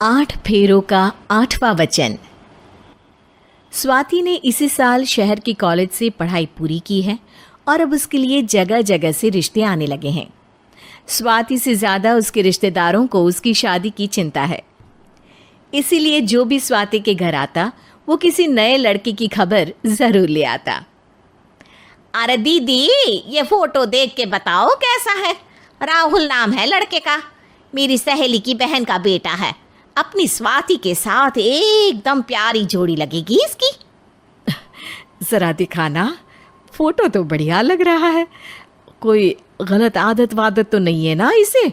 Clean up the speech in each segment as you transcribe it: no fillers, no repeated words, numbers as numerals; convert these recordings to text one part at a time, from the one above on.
8 फेरों का 8वां वचन। स्वाति ने इसी साल शहर की कॉलेज से पढ़ाई पूरी की है और अब उसके लिए जगह जगह से रिश्ते आने लगे हैं। स्वाति से ज़्यादा उसके रिश्तेदारों को उसकी शादी की चिंता है, इसीलिए जो भी स्वाति के घर आता वो किसी नए लड़के की खबर ज़रूर ले आता। अरे दीदी, ये फोटो देख के बताओ कैसा है। राहुल नाम है लड़के का, मेरी सहेली की बहन का बेटा है। अपनी स्वाति के साथ एकदम प्यारी जोड़ी लगेगी इसकी। ज़रा दिखाना, फोटो तो बढ़िया लग रहा है। कोई गलत आदत वादत तो नहीं है ना इसे?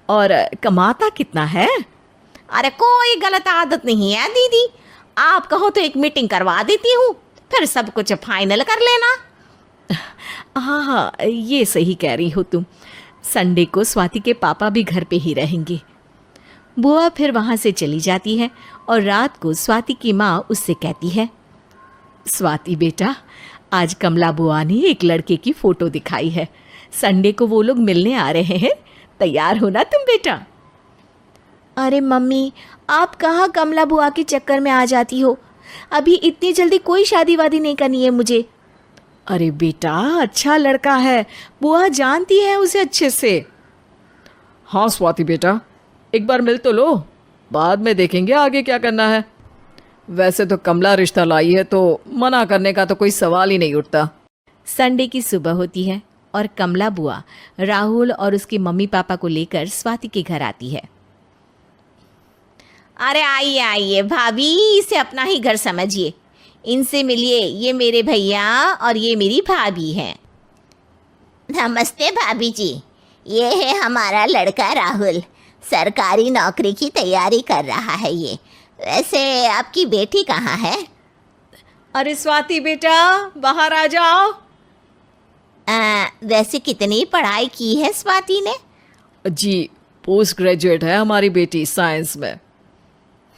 और कमाता कितना है? अरे कोई गलत आदत नहीं है दीदी, आप कहो तो एक मीटिंग करवा देती हूँ, फिर सब कुछ फाइनल कर लेना। हाँ हाँ, ये सही कह रही हो तुम। संडे को स्वाति के पापा भी घर पे ही रहेंगे। बुआ फिर वहाँ से चली जाती है और रात को स्वाति की माँ उससे कहती है, स्वाति बेटा, आज कमला बुआ ने एक लड़के की फ़ोटो दिखाई है। संडे को वो लोग मिलने आ रहे हैं, तैयार हो ना तुम बेटा। अरे मम्मी, आप कहाँ कमला बुआ के चक्कर में आ जाती हो? अभी इतनी जल्दी कोई शादी वादी नहीं करनी है मुझे। अरे बेटा, अच्छा लड़का है, बुआ जानती है उसे अच्छे से। हाँ स्वाति बेटा, एक बार मिल तो लो, बाद में देखेंगे आगे क्या करना है। वैसे तो कमला रिश्ता लाई है तो मना करने का तो कोई सवाल ही नहीं उठता। संडे की सुबह होती है और कमला बुआ राहुल और उसके मम्मी पापा को लेकर स्वाति के घर आती है। अरे आइए आइए भाभी, इसे अपना ही घर समझिए, इनसे मिलिए। ये मेरे भैया और ये मेरी भाभी हैं। नमस्ते भाभी जी, ये है हमारा लड़का राहुल, सरकारी नौकरी की तैयारी कर रहा है ये। वैसे आपकी बेटी कहाँ है? अरे स्वाति बेटा, बाहर आ जाओ। वैसे कितनी पढ़ाई की है स्वाति ने? जी, पोस्ट ग्रेजुएट है हमारी बेटी साइंस में।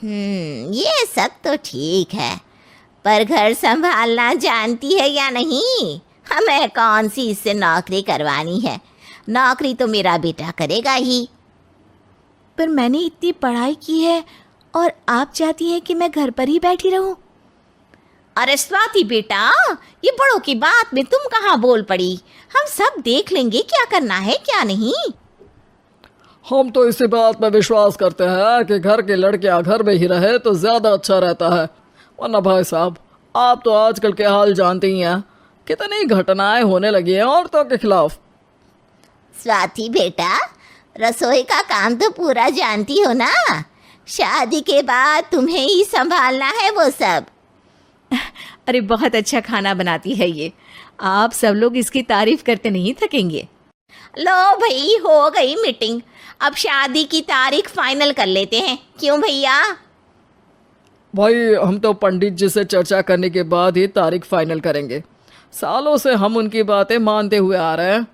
ये सब तो ठीक है, पर घर संभालना जानती है या नहीं? हमें कौन सी इससे नौकरी करवानी है, नौकरी तो मेरा बेटा करेगा ही। पर मैंने इतनी पढ़ाई की है और आप चाहती हैं कि मैं घर पर ही बैठी रहूं? अरे स्वाति बेटा, ये बड़ों की बात में तुम कहाँ बोल पड़ी? हम सब देख लेंगे क्या करना है क्या नहीं। हम तो इसी बात में विश्वास करते हैं कि घर के लड़कियां घर में ही रहे तो ज़्यादा अच्छा रहता है। वरना भाई साहब, आप तो आजकल के हाल जानते ही हैं, कितनी घटनाएं होने लगी हैं औरतों के खिलाफ। स्वाति बेटा, रसोई का काम तो पूरा जानती हो ना? शादी के बाद तुम्हें ही संभालना है वो सब। अरे बहुत अच्छा खाना बनाती है ये, आप सब लोग इसकी तारीफ करते नहीं थकेंगे। लो भाई, हो गई मीटिंग, अब शादी की तारीख फाइनल कर लेते हैं, क्यों भैया? भाई, हम तो पंडित जी से चर्चा करने के बाद ही तारीख फाइनल करेंगे। सालों से हम उनकी बातें मानते हुए आ रहे हैं।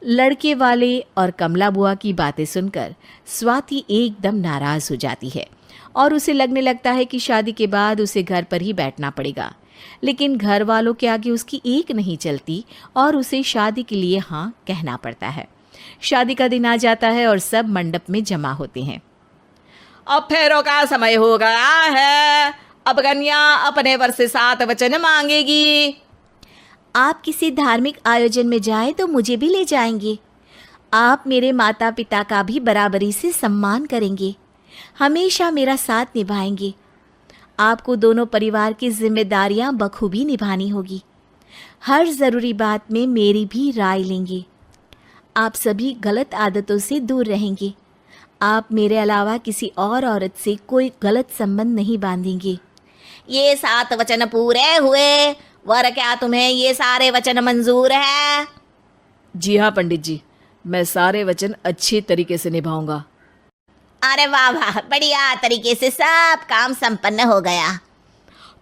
लड़के वाले और कमला बुआ की बातें सुनकर स्वाति एकदम नाराज हो जाती है और उसे लगने लगता है कि शादी के बाद उसे घर पर ही बैठना पड़ेगा। लेकिन घर वालों के आगे उसकी एक नहीं चलती और उसे शादी के लिए हाँ कहना पड़ता है। शादी का दिन आ जाता है और सब मंडप में जमा होते हैं। अब फेरों का समय हो गया है, अब कन्या अपने वर से 7 वचन मांगेगी। आप किसी धार्मिक आयोजन में जाएं तो मुझे भी ले जाएंगे। आप मेरे माता पिता का भी बराबरी से सम्मान करेंगे, हमेशा मेरा साथ निभाएंगे। आपको दोनों परिवार की जिम्मेदारियां बखूबी निभानी होगी। हर ज़रूरी बात में मेरी भी राय लेंगे। आप सभी गलत आदतों से दूर रहेंगे। आप मेरे अलावा किसी और औरत से कोई गलत संबंध नहीं बांधेंगे। ये 7 वचन पूरे हुए, वर क्या तुम्हें ये सारे वचन मंजूर है? जी हाँ पंडित जी, मैं सारे वचन अच्छी तरीके से निभाऊंगा। अरे वाह वाह, बढ़िया तरीके से सब काम संपन्न हो गया।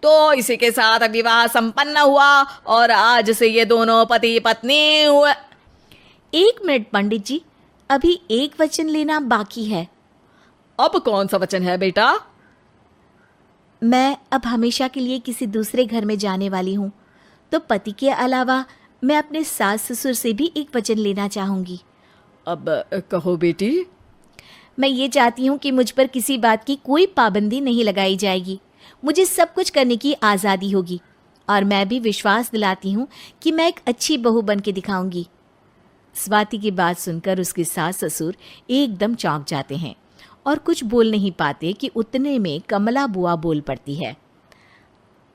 तो इसी के साथ विवाह संपन्न हुआ और आज से ये दोनों पति पत्नी हुए। 1 मिनट पंडित जी, अभी एक वचन लेना बाकी है। अब कौन सा वचन है बेटा? मैं अब हमेशा के लिए किसी दूसरे घर में जाने वाली हूँ, तो पति के अलावा मैं अपने सास ससुर से भी एक वचन लेना चाहूँगी। अब कहो बेटी। मैं ये चाहती हूँ कि मुझ पर किसी बात की कोई पाबंदी नहीं लगाई जाएगी। मुझे सब कुछ करने की आज़ादी होगी और मैं भी विश्वास दिलाती हूँ कि मैं एक अच्छी बहू बन के दिखाऊंगी। स्वाति की बात सुनकर उसके सास ससुर एकदम चौंक जाते हैं और कुछ बोल नहीं पाते कि उतने में कमला बुआ बोल पड़ती है।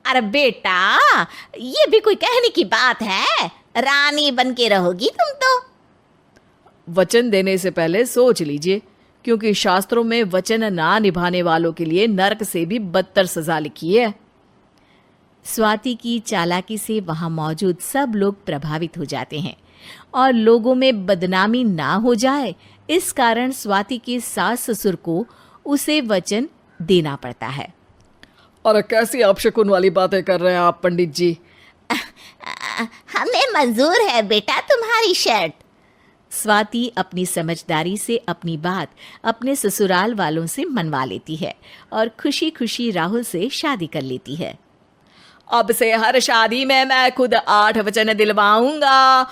अरे बेटा, ये भी कोई कहने की बात है? रानी बन के रहोगी तुम तो। वचन देने से पहले सोच लीजिए, क्योंकि शास्त्रों में वचन ना निभाने वालों के लिए नरक से भी बदतर सजा लिखी है। स्वाति की चालाकी से वहां मौजूद सब लोग प्रभावित हो जाते हैं और लोगों में बदनामी ना हो जाए, इस कारण स्वाति के सास ससुर को उसे वचन देना पड़ता है। और कैसी अपशकुन वाली बातें कर रहे हैं आप पंडित जी? हमें मंजूर है बेटा तुम्हारी शर्त। स्वाति अपनी समझदारी से अपनी बात अपने ससुराल वालों से मनवा लेती है और खुशी खुशी राहुल से शादी कर लेती है। अब से हर शादी में मैं खुद 8 वचन दिलवाऊंगा